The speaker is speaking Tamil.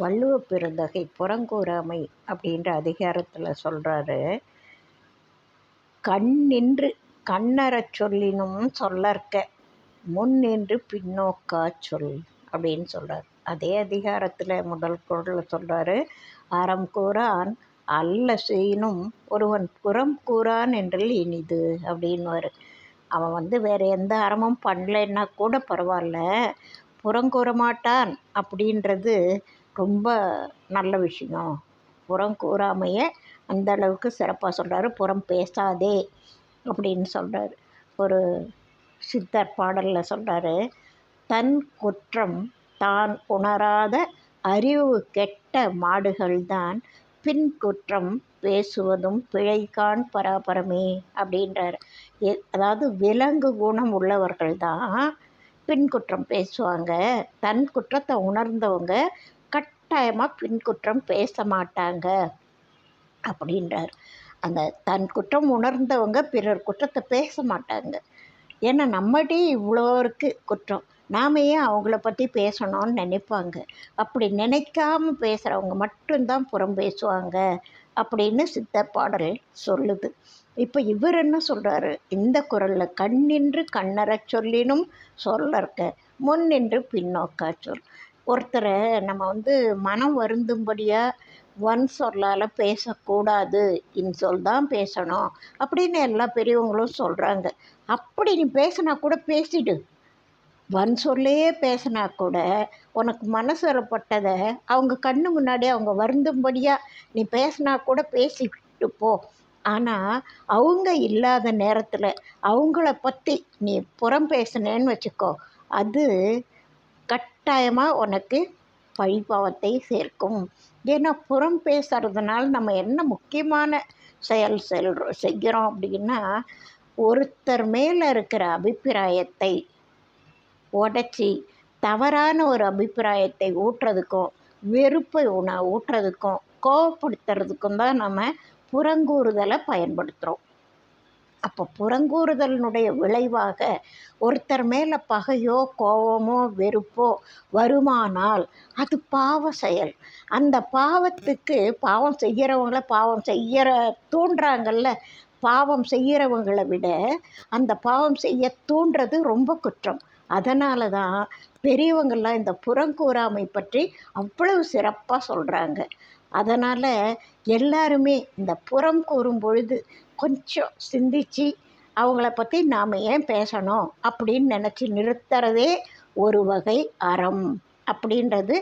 வள்ளுவ பெருந்தகை புறங்கூறாமை அப்படின்ற அதிகாரத்தில் சொல்கிறாரு, கண்ணின்று கண்ணறச் சொல்லினும் சொல்லற்க முன்னின்று பின்னோக்கா சொல் அப்படின்னு சொல்கிறார். அதே அதிகாரத்தில் முதல் குறளில் சொல்கிறாரு, அறம் கூறான் அல்ல செய்யினும் ஒருவன் புறம் கூறான் என்றில் இனிது அப்படின்னுவார். அவன் வேறு எந்த அறமும் பண்ணலைன்னா கூட பரவாயில்ல, புறங்கூற மாட்டான் அப்படின்றது ரொம்ப நல்ல விஷயம். புறம் கூறாமையே அந்த அளவுக்கு சிறப்பாக சொல்கிறாரு. புறம் பேசாதே அப்படின்னு சொல்கிறாரு. ஒரு சித்தர் பாடலில் சொல்கிறாரு, தன் குற்றம் தான் உணராத அறிவு கெட்ட மாடுகள்தான் பின் குற்றம் பேசுவதும் பிழைக்கான் பராபரமே அப்படின்றார். அதாவது விலங்கு குணம் உள்ளவர்கள் தான் பின் குற்றம் பேசுவாங்க. தன் குற்றத்தை உணர்ந்தவங்க கட்டாயமாக பின் குற்றம் பேச மாட்டாங்க அப்படின்றார். அந்த தன் குற்றம் உணர்ந்தவங்க பிறர் குற்றத்தை பேச மாட்டாங்க. ஏன்னா நம்மகிட்டே இவ்வளோ இருக்குது குற்றம், நாம் ஏன் அவங்கள பற்றி பேசணும்னு நினைப்பாங்க. அப்படி நினைக்காம பேசுகிறவங்க மட்டும்தான் புறம் பேசுவாங்க அப்படின்னு சித்தர் பாடல் சொல்லுது. இப்போ இவர் என்ன சொல்கிறாரு இந்த குறளில், கண்ணின்று கண்ணறச் சொல்லினும் சொல்லற்க முன்னின்று பின்னோக்கா சொல். ஒருத்தரை நம்ம மனம் வருந்தும்படியாக வன் சொல்லால் பேசக்கூடாது, இன்சொல் தான் பேசணும் அப்படின்னு எல்லா பெரியவங்களும் சொல்கிறாங்க. அப்படி நீ பேசினா கூட பேசிடு, வன் சொல்லையே பேசினா கூட உனக்கு மனசுப்பட்டதை அவங்க கண்ணு முன்னாடி அவங்க வருந்தும்படியாக நீ பேசினா கூட பேசிட்டு போ. ஆனால் அவங்க இல்லாத நேரத்தில் அவங்கள பற்றி நீ புறம் பேசினேன்னு வச்சுக்கோ, அது கட்டாயமாக உனக்கு பழிபாவத்தை சேர்க்கும். ஏன்னா புறம் பேசுறதுனால நம்ம என்ன முக்கியமான செய்கிறோம் அப்படின்னா, ஒருத்தர் மேலே இருக்கிற அபிப்பிராயத்தை உடச்சி தவறான ஒரு அபிப்பிராயத்தை ஊட்டுறதுக்கும் வெறுப்பை ஊட்டுறதுக்கும் கோவப்படுத்துறதுக்கும் தான் நம்ம புறங்கூறுதலை பயன்படுத்துகிறோம். அப்போ புறங்கூறுதலினுடைய விளைவாக ஒருத்தர் மேலே பகையோ கோபமோ வெறுப்போ வருமானால் அது பாவ செயல். அந்த பாவத்துக்கு பாவம் செய்கிறவங்கள பாவம் செய்கிற தூண்டுறாங்கல்ல, பாவம் செய்கிறவங்களை விட அந்த பாவம் செய்ய தூண்டுறது ரொம்ப குற்றம். அதனால தான் பெரியவங்கள்லாம் இந்த புறங்கூறாமை பற்றி அவ்வளவு சிறப்பாக சொல்கிறாங்க. அதனால் எல்லாருமே இந்த புறம் கூறும் பொழுது கொஞ்சம் சிந்திச்சு அவங்கள பற்றி நாம் ஏன் பேசணும் அப்படின்னு நினச்சி நிறுத்துறதே ஒரு வகை அறம் அப்படின்றது